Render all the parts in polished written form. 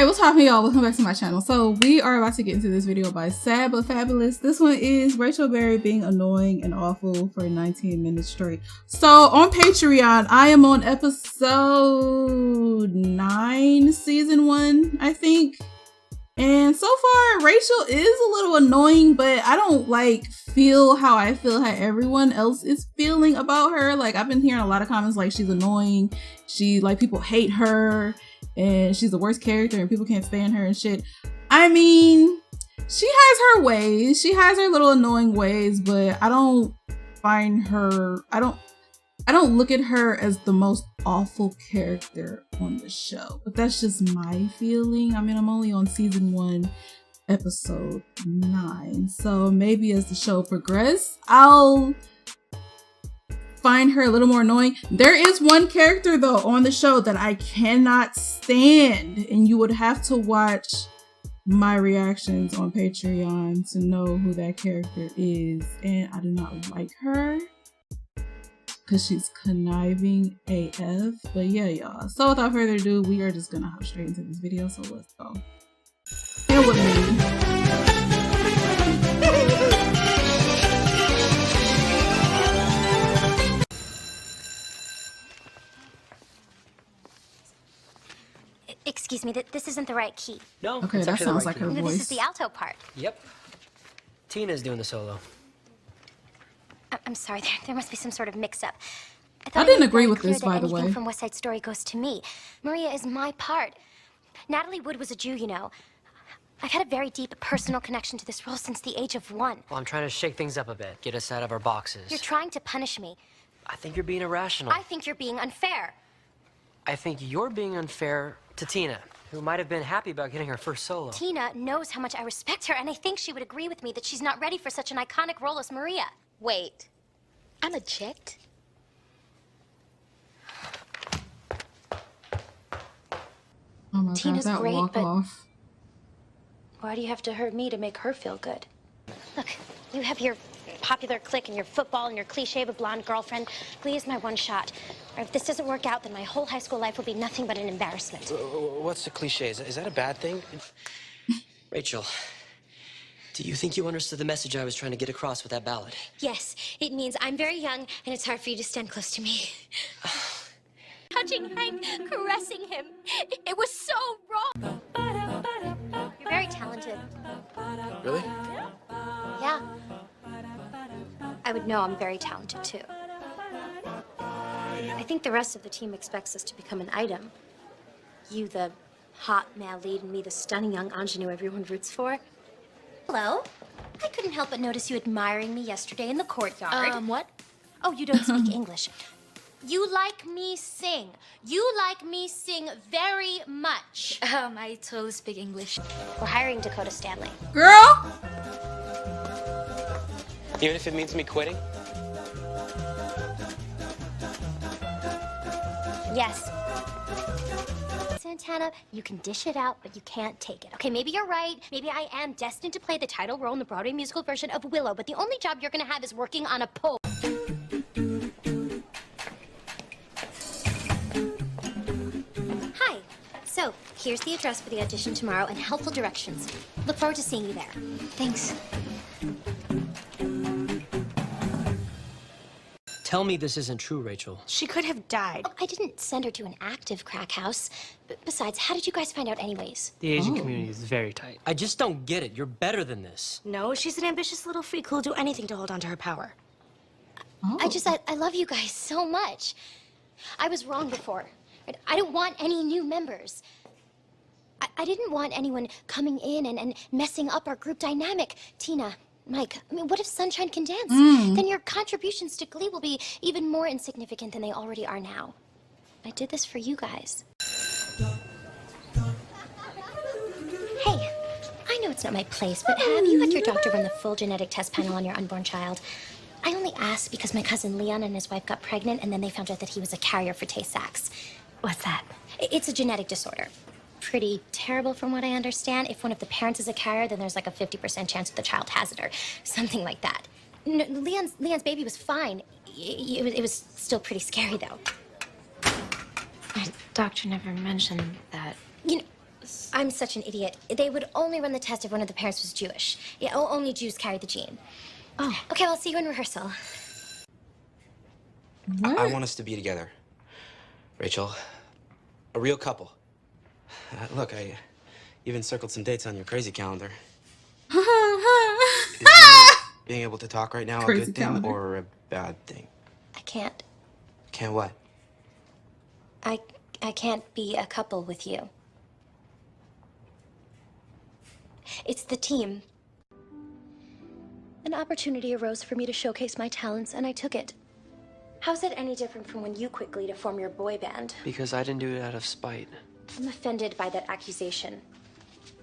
Alright, what's happening, y'all? Welcome back to my channel. So we are about to get into this video by Sad But Fabulous. This one is Rachel Berry being annoying and awful for 19 minutes straight. So on Patreon, I am on episode 9, season 1, I think. And so far, Rachel is a little annoying, but I don't feel how I feel how everyone else is feeling about her. Like, I've been hearing a lot of comments like she's annoying, people hate her, and she's the worst character and people can't stand her and shit. I mean, she has her ways. She has her little annoying ways, but I don't look at her as the most awful character on the show. But that's just my feeling. I mean, I'm only on season 1, episode 9. So maybe as the show progresses, I'll find her a little more annoying. There is one character though on the show that I cannot stand, and you would have to watch my reactions on Patreon to know who that character is. And I do not like her because she's conniving AF. But yeah, y'all. So without further ado, we are just gonna hop straight into this video. So let's go. Bear with me. Excuse me, this isn't the right key. No. Okay, that sounds like her voice. This is the alto part. Yep. Tina's doing the solo. I'm sorry, there must be some sort of mix-up. I didn't agree with this, by the way. Anything from West Side Story goes to me. Maria is my part. Natalie Wood was a Jew, you know. I've had a very deep personal connection to this role since the age of 1. Well, I'm trying to shake things up a bit, get us out of our boxes. You're trying to punish me. I think you're being irrational. I think you're being unfair. I think you're being unfair to Tina, who might have been happy about getting her first solo. Tina knows how much I respect her, and I think she would agree with me that she's not ready for such an iconic role as Maria. Wait, I'm a jet? Oh my Tina's God, that great, walk but off. why do you have to hurt me to make her feel good? Look, you have your popular clique and your football and your cliche of a blonde girlfriend. Glee is my one shot. Or if this doesn't work out, then my whole high school life will be nothing but an embarrassment. What's the cliche? Is that a bad thing? Rachel, do you think you understood the message I was trying to get across with that ballad? Yes, it means I'm very young and it's hard for you to stand close to me. Touching Hank, caressing him. It was so wrong. You're very talented. Really? Yeah. I would know I'm very talented, too. I think the rest of the team expects us to become an item. You, the hot male lead, and me, the stunning young ingenue everyone roots for. Hello. I couldn't help but notice you admiring me yesterday in the courtyard. What? Oh, you don't speak English. You like me sing. You like me sing very much. I totally speak English. We're hiring Dakota Stanley. Girl! Even if it means me quitting? Yes. Santana, you can dish it out, but you can't take it. Okay, maybe you're right. Maybe I am destined to play the title role in the Broadway musical version of Willow, but the only job you're gonna have is working on a pole. Hi. So, here's the address for the audition tomorrow and helpful directions. Look forward to seeing you there. Thanks. Tell me this isn't true, Rachel. She could have died. Oh, I didn't send her to an active crack house. Besides, how did you guys find out anyways? The Asian community is very tight. I just don't get it. You're better than this. No, she's an ambitious little freak who'll do anything to hold on to her power. Oh. I love you guys so much. I was wrong before. I don't want any new members. I didn't want anyone coming in and messing up our group dynamic. Tina, Mike, I mean, what if Sunshine can dance? Then your contributions to Glee will be even more insignificant than they already are now. I did this for you guys. Hey, I know it's not my place, but have you had your doctor run the full genetic test panel on your unborn child? I only asked because my cousin Leon and his wife got pregnant, and then they found out that he was a carrier for Tay-Sachs. What's that? It's a genetic disorder. Pretty terrible from what I understand. If one of the parents is a carrier, then there's like a 50% chance that the child has it or something like that. No, Leon's baby was fine. It was still pretty scary though. My doctor never mentioned that. You know, I'm such an idiot. They would only run the test if one of the parents was Jewish. Yeah, only Jews carry the gene. Oh. Okay, I'll see you in rehearsal. What? I want us to be together, Rachel. A real couple. Look, I even circled some dates on your crazy calendar. Is being able to talk right now Crazy a good thing calendar. or a bad thing? I can't. Can't what? I can't be a couple with you. It's the team. An opportunity arose for me to showcase my talents, and I took it. How's it any different from when you quit Glee to form your boy band? Because I didn't do it out of spite. I'm offended by that accusation.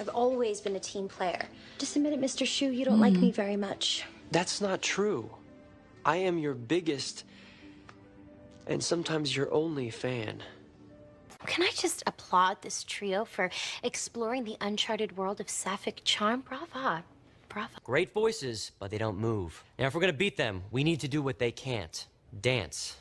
I've always been a team player. Just admit it, Mr. Shu, you don't like me very much. That's not true. I am your biggest and sometimes your only fan. Can I just applaud this trio for exploring the uncharted world of sapphic charm? Brava. Brava. Great voices, but they don't move. Now, if we're gonna beat them, we need to do what they can't. Dance.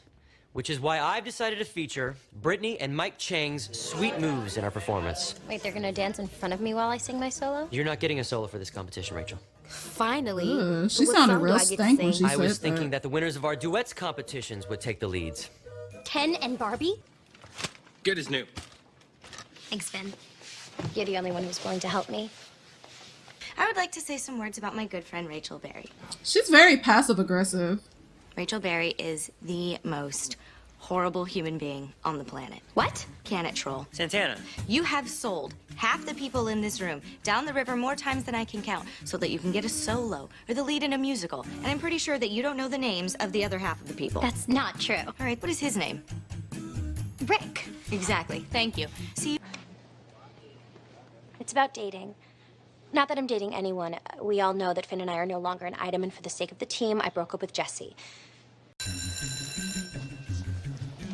Which is why I've decided to feature Brittany and Mike Chang's sweet moves in our performance. Wait, they're gonna dance in front of me while I sing my solo? You're not getting a solo for this competition, Rachel. Finally. She What sounded song do real I get to stank when sing? she I was said thinking that the winners of our duets competitions would take the leads. Ken and Barbie? Good as new. Thanks, Finn. You're the only one who's willing to help me. I would like to say some words about my good friend Rachel Berry. She's very passive aggressive. Rachel Berry is the most horrible human being on the planet. What? Can it, troll? Santana. You have sold half the people in this room down the river more times than I can count so that you can get a solo or the lead in a musical. And I'm pretty sure that you don't know the names of the other half of the people. That's not true. All right, what is his name? Rick. Exactly. Thank you. See, It's about dating. Not that I'm dating anyone. We all know that Finn and I are no longer an item, and for the sake of the team, I broke up with Jesse.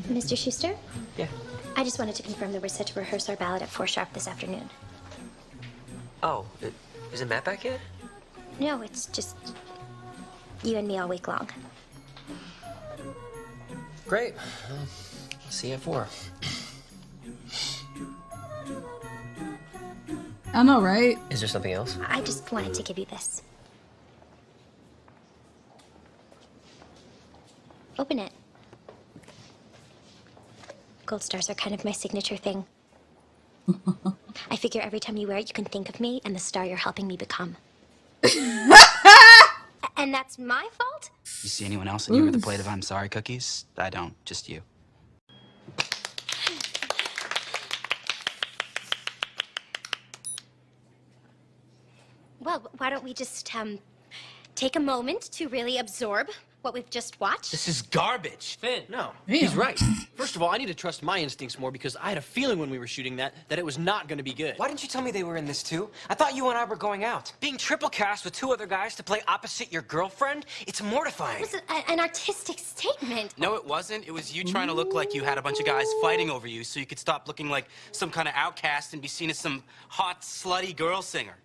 Mr. Schuster? Yeah. I just wanted to confirm that we're set to rehearse our ballad at 4 sharp this afternoon. Oh, isn't Matt back yet? No, it's just you and me all week long. Great. See you at 4. I know, right? Is there something else? I just wanted to give you this. Open it. Gold stars are kind of my signature thing. I figure every time you wear it, you can think of me and the star you're helping me become. And that's my fault? You see anyone else in here with a plate of I'm sorry cookies? I don't, just you. Well, why don't we just, take a moment to really absorb what we've just watched? This is garbage. Finn, no. Damn. He's right. First of all, I need to trust my instincts more because I had a feeling when we were shooting that it was not going to be good. Why didn't you tell me they were in this too? I thought you and I were going out. Being triple cast with 2 other guys to play opposite your girlfriend? It's mortifying. It was an artistic statement. No, it wasn't. It was you trying to look like you had a bunch of guys fighting over you so you could stop looking like some kind of outcast and be seen as some hot, slutty girl singer.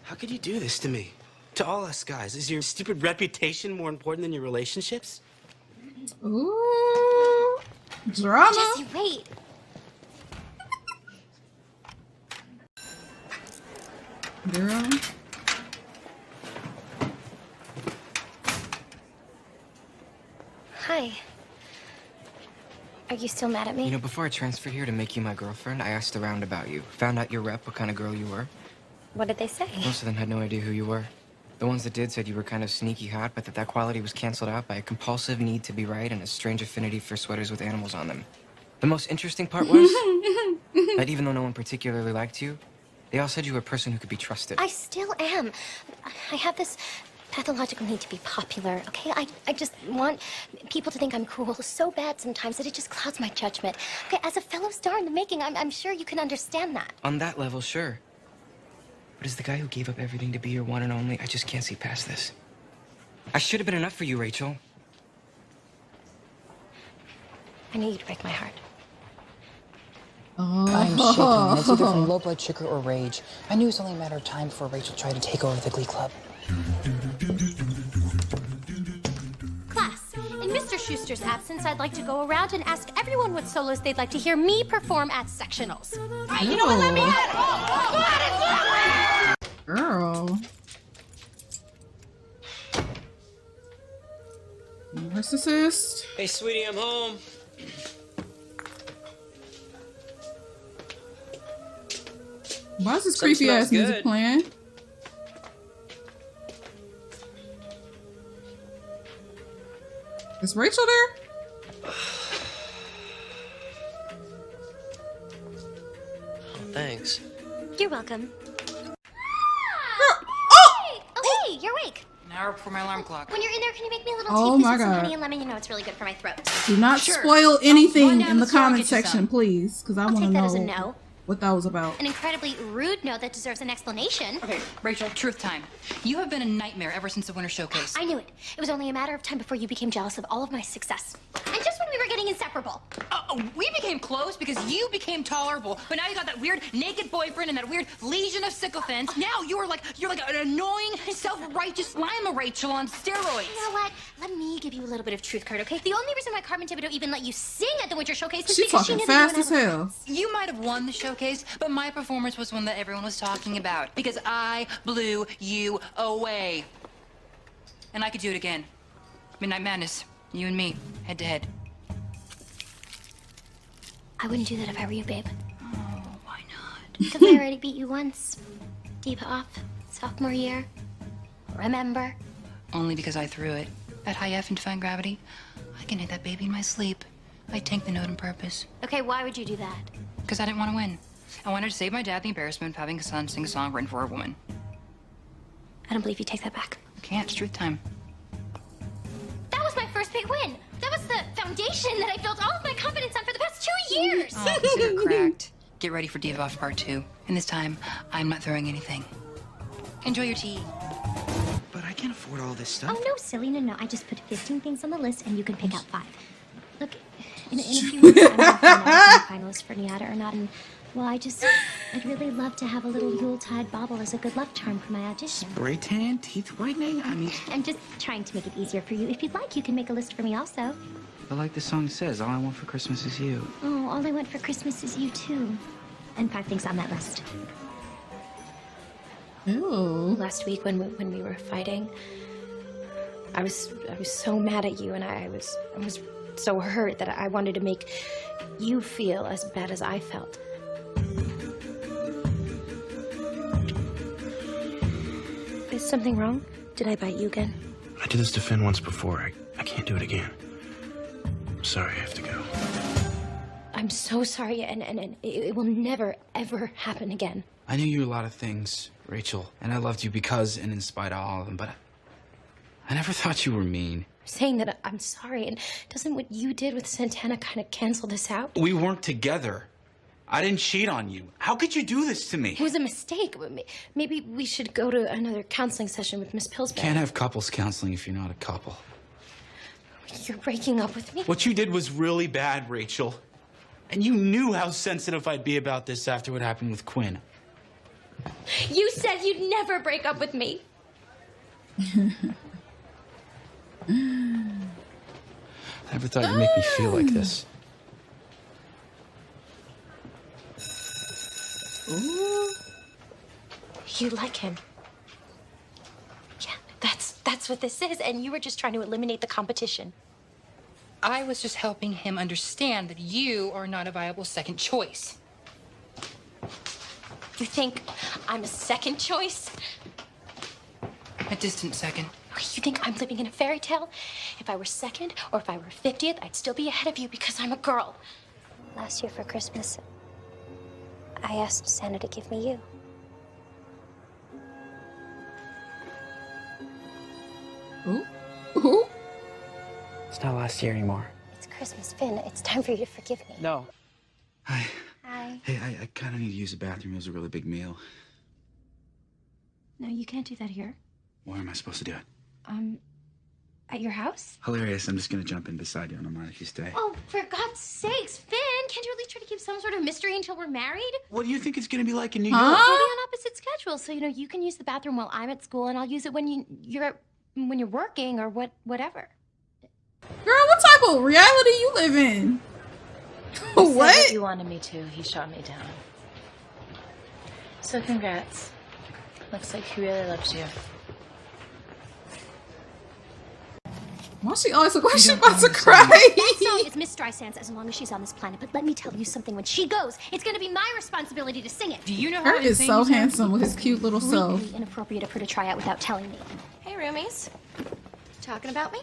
How could you do this to me? To all us guys? Is your stupid reputation more important than your relationships? Ooh, drama. Jesse, wait. Girl. Hi. Are you still mad at me? You know, before I transferred here to make you my girlfriend, I asked around about you. Found out your rep, what kind of girl you were. What did they say? Most of them had no idea who you were. The ones that did said you were kind of sneaky hot, but that quality was canceled out by a compulsive need to be right and a strange affinity for sweaters with animals on them. The most interesting part was that even though no one particularly liked you, they all said you were a person who could be trusted. I still am. I have this pathological need to be popular, okay? I just want people to think I'm cool so bad sometimes that it just clouds my judgment. Okay, as a fellow star in the making, I'm sure you can understand that. On that level, sure. But as the guy who gave up everything to be your one and only, I just can't see past this. I should have been enough for you, Rachel. I knew you'd break my heart. I'm shaking. It's either from low blood sugar or rage. I knew it was only a matter of time before Rachel tried to take over the Glee Club. Class, in Mr. Schuster's absence, I'd like to go around and ask everyone what solos they'd like to hear me perform at sectionals. Hey, you know what? Let me in. Girl. Narcissist. Hey, sweetie, I'm home. Why is this Something creepy ass smells music good. playing? Is Rachel there? Thanks. You're welcome. Oh, hey, you're awake. An hour before my alarm clock. When you're in there, can you make me a little Oh tea my with some God. honey and lemon? You know it's really good for my throat. Do not Sure. spoil Run anything down in the the store and comment get you section, some. please, because I I'll want to take that as a know no. what that was about. An incredibly rude no that deserves an explanation. Okay, Rachel, truth time. You have been a nightmare ever since the Winter Showcase. I knew it. It was only a matter of time before you became jealous of all of my success. And just when we were getting inseparable. We became close because you became tolerable, but now you got that weird naked boyfriend and that weird legion of sycophants. Now you're like an annoying, self-righteous Lima Rachel on steroids. You know what? Let me give you a little bit of truth card, okay? The only reason why Carmen Thibodeau even let you sing at the Winter Showcase is She because she talking knew that fast you as would have hell. You might have won the showcase, but my performance was one that everyone was talking about because I blew you away. And I could do it again. Midnight Madness, you and me, head to head. I wouldn't do that if I were you, babe. Oh, why not? Because I already beat you once. Deep off, sophomore year. Remember? Only because I threw it. At high F and defying gravity, I can hit that baby in my sleep. I tanked the note on purpose. Okay, why would you do that? Because I didn't want to win. I wanted to save my dad the embarrassment of having a son sing a song written for a woman. I don't believe you take that back. I can't. It's truth time. That was my first big win. That was the foundation that I built all of my confidence on for the past 2 years. Oh, consider it cracked. Get ready for Diva Off Part 2. And this time, I'm not throwing anything. Enjoy your tea. But I can't afford all this stuff. Oh, no, silly, no. I just put 15 things on the list, and you can pick out 5. Look, in a few weeks, I'm going to find out if I'm a finalist for Niata or not, and, well, I'd really love to have a little Yuletide bauble as a good luck charm for my audition. Spray tan, teeth whitening. I mean, I'm just trying to make it easier for you. If you'd like, you can make a list for me also. but like the song says, all I want for Christmas is you. Oh, all I want for Christmas is you, too. And 5 things on that list. Ew. Last week when we were fighting, I was so mad at you, and I was so hurt that I wanted to make you feel as bad as I felt. Is something wrong? Did I bite you again? I did this to Finn once before. I can't do it again. I'm sorry, I have to go. I'm so sorry, and it will never, ever happen again. I knew you were a lot of things, Rachel, and I loved you because and in spite of all of them, but I never thought you were mean. Saying that I'm sorry, and doesn't what you did with Santana kind of cancel this out? We weren't together. I didn't cheat on you. How could you do this to me? It was a mistake. Maybe we should go to another counseling session with Miss Pillsbury. Can't have couples counseling if you're not a couple. You're breaking up with me? What you did was really bad, Rachel. And you knew how sensitive I'd be about this after what happened with Quinn. You said you'd never break up with me. I never thought you'd make me feel like this. Ooh. You like him. Yeah, that's what this is, and you were just trying to eliminate the competition. I was just helping him understand that you are not a viable second choice. You think I'm a second choice? A distant second. You think I'm living in a fairy tale? If I were second or if I were 50th, I'd still be ahead of you because I'm a girl. Last year for Christmas, I asked Santa to give me you. Ooh. Ooh. It's not last year anymore. It's Christmas, Finn. It's time for you to forgive me. No. Hi. Hi. Hey, I kind of need to use the bathroom. It was a really big meal. No, you can't do that here. Where am I supposed to do it? At your house? Hilarious. I'm just going to jump in beside you and I'm mind if you stay. Oh, for God's sakes, Finn! Can't you at least try to keep some sort of mystery until we're married? What do you think it's going to be like in New Huh? York? We'll be on opposite schedules, so you can use the bathroom while I'm at school, and I'll use it when you're working or whatever. Girl, what type of reality you live in? What? Said that you wanted me to. He shot me down. So congrats. Looks like he really loves you. Why she always look like she about to cry? That song is Miss Streisand's as long as she's on this planet. But let me tell you something. When she goes, it's going to be my responsibility to sing it. Do you know Kurt is so handsome with his cute little self. Really inappropriate of her to try out without telling me. Hey, roomies. Talking about me?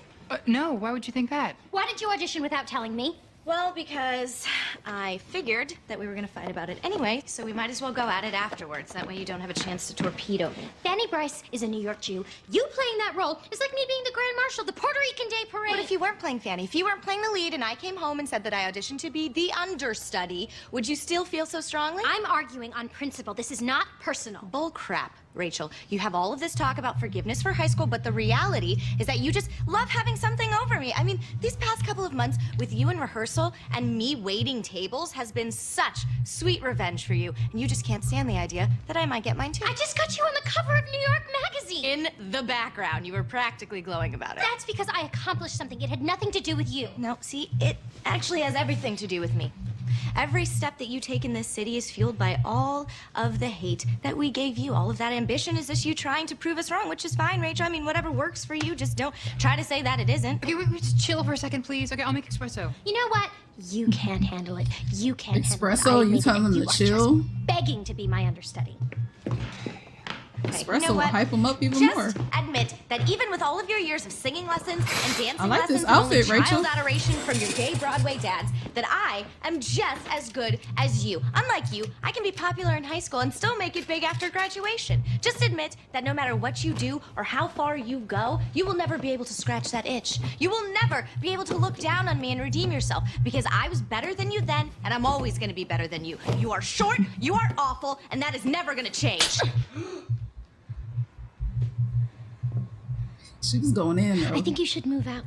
No, why would you think that? Why did you audition without telling me? Well, because I figured that we were gonna fight about it anyway, so we might as well go at it afterwards. That way you don't have a chance to torpedo me. Fanny Bryce is a New York Jew. You playing that role is like me being the Grand Marshal of the Puerto Rican Day Parade. But if you weren't playing Fanny, if you weren't playing the lead and I came home and said that I auditioned to be the understudy, would you still feel so strongly? I'm arguing on principle. This is not personal. Bull crap, Rachel. You have all of this talk about forgiveness for high school, but the reality is that you just love having something over me. I mean, these past couple of months with you in rehearsal and me waiting tables has been such sweet revenge for you, and you just can't stand the idea that I might get mine too. I just got you on the cover of New York Magazine. In the background, you were practically glowing about it. That's because I accomplished something. It had nothing to do with you. No, see, it actually has everything to do with me. Every step that you take in this city is fueled by all of the hate that we gave you. All of that ambition is just you trying to prove us wrong, which is fine, Rachel. I mean, whatever works for you, just don't try to say that it isn't. Okay, we just chill for a second, please. Okay, I'll make espresso. You know what? You can't handle it. You can't Espresso, handle it. you telling them to chill? Begging to be my understudy. Okay, Espresso you know will what? hype them up even Just more. admit that even with all of your years of singing lessons and dancing I like lessons this and only outfit, Rachel. child adoration from your gay Broadway dads, that I am just as good as you. Unlike you, I can be popular in high school and still make it big after graduation. Just admit that no matter what you do or how far you go, you will never be able to scratch that itch. You will never be able to look down on me and redeem yourself, because I was better than you then, and I'm always going to be better than you. You are short, you are awful, and that is never going to change. She was going in though. I think you should move out.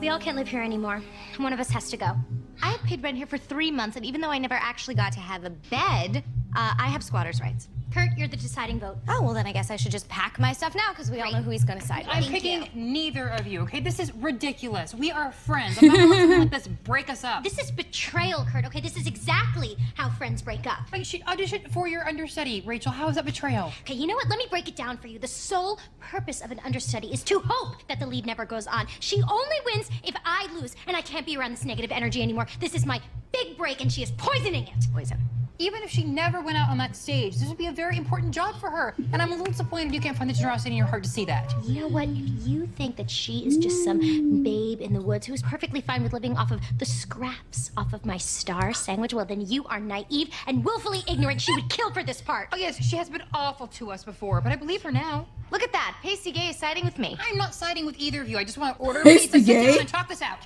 We all can't live here anymore. One of us has to go. I have paid rent here for 3 months, and even though I never actually got to have a bed, I have squatter's rights. Kurt, you're the deciding vote. Oh, well, then I guess I should just pack my stuff now, because we all know who he's going to side with. I'm picking neither of you, okay? This is ridiculous. We are friends. I'm not gonna let something like this break us up. This is betrayal, Kurt, okay? This is exactly how friends break up. Like, she auditioned for your understudy, Rachel. How is that betrayal? Okay, you know what? Let me break it down for you. The sole purpose of an understudy is to hope that the lead never goes on. She only wins if I lose, and I can't be around this negative energy anymore. This is my big break, and she is poisoning it. Poison. Even if she never went out on that stage, this would be a very important job for her. And I'm a little disappointed you can't find the generosity in your heart to see that. You know what? If you think that she is just some babe in the woods who is perfectly fine with living off of the scraps off of my star sandwich, well, then you are naive and willfully ignorant. She would kill for this part. Oh, yes, she has been awful to us before, but I believe her now. Look at that. Pasty Gay is siding with me. I'm not siding with either of you. I just want to order a Pasty pizza, sit Gay? down, and talk this out.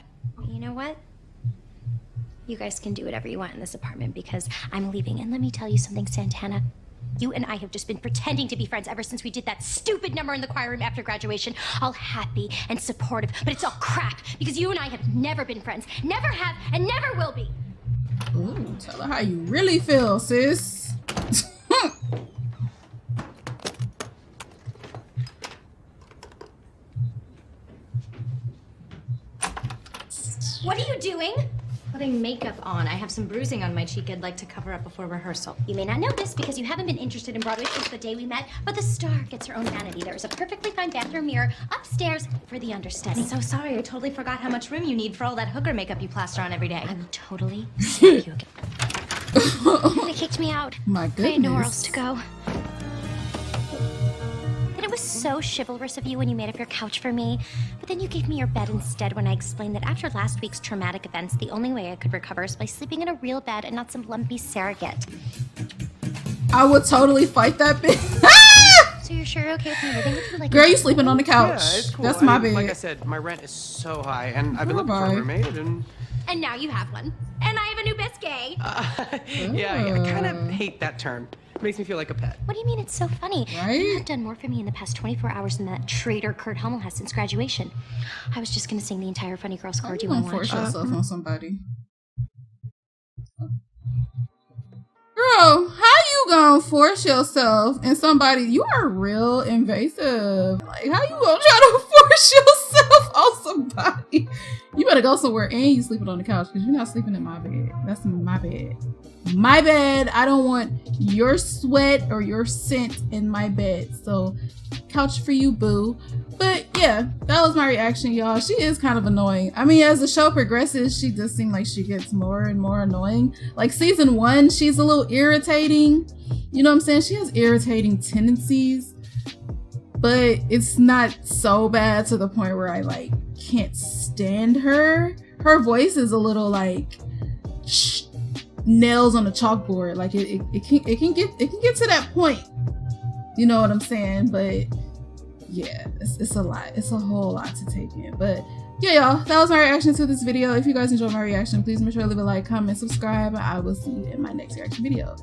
You know what? You guys can do whatever you want in this apartment because I'm leaving. And let me tell you something, Santana. You and I have just been pretending to be friends ever since we did that stupid number in the choir room after graduation. All happy and supportive, but it's all crap because you and I have never been friends. Never have and never will be. Ooh, tell her how you really feel, sis. What are you doing? Putting makeup on. I have some bruising on my cheek I'd like to cover up before rehearsal. You may not know this because you haven't been interested in Broadway since the day we met, but the star gets her own vanity. There is a perfectly fine bathroom mirror upstairs for the understudy. I'm so sorry. I totally forgot how much room you need for all that hooker makeup you plaster on every day. I will totally slap you again. They kicked me out. My goodness. I had nowhere else to go. And it was so chivalrous of you when you made up your couch for me. But then you gave me your bed instead when I explained that after last week's traumatic events, the only way I could recover is by sleeping in a real bed and not some lumpy surrogate. I would totally fight that bitch. So you're sure you're okay with me living with you? Like Girl, you sleeping on the couch. Yeah, it's cool. That's my I mean, bed. Like I said, my rent is so high, and I've been looking for Bye. a roommate, and And now you have one. And I have a new biscuit. yeah, I kind of hate that term. It makes me feel like a pet. What do you mean it's so funny? Right? You have done more for me in the past 24 hours than that traitor Kurt Hummel has since graduation. I was just gonna sing the entire Funny Girl score. Do you want to watch? Force yourself on somebody. Girl, how you gonna force yourself in somebody? You are real invasive. Like, how you gonna try to force force yourself on somebody. You better go somewhere and you sleeping on the couch because you're not sleeping in my bed. That's my bed. My bed. I don't want your sweat or your scent in my bed. So couch for you, boo. But yeah, that was my reaction, y'all. She is kind of annoying. I mean, as the show progresses, she does seem like she gets more and more annoying. Like season 1, she's a little irritating. You know what I'm saying? She has irritating tendencies, but it's not so bad to the point where I like can't stand her. Her voice is a little like nails on a chalkboard. Like it can get to that point. You know what I'm saying? But yeah, it's a lot. It's a whole lot to take in. But yeah, y'all, that was my reaction to this video. If you guys enjoyed my reaction, please make sure to leave a like, comment, subscribe. I will see you in my next reaction video.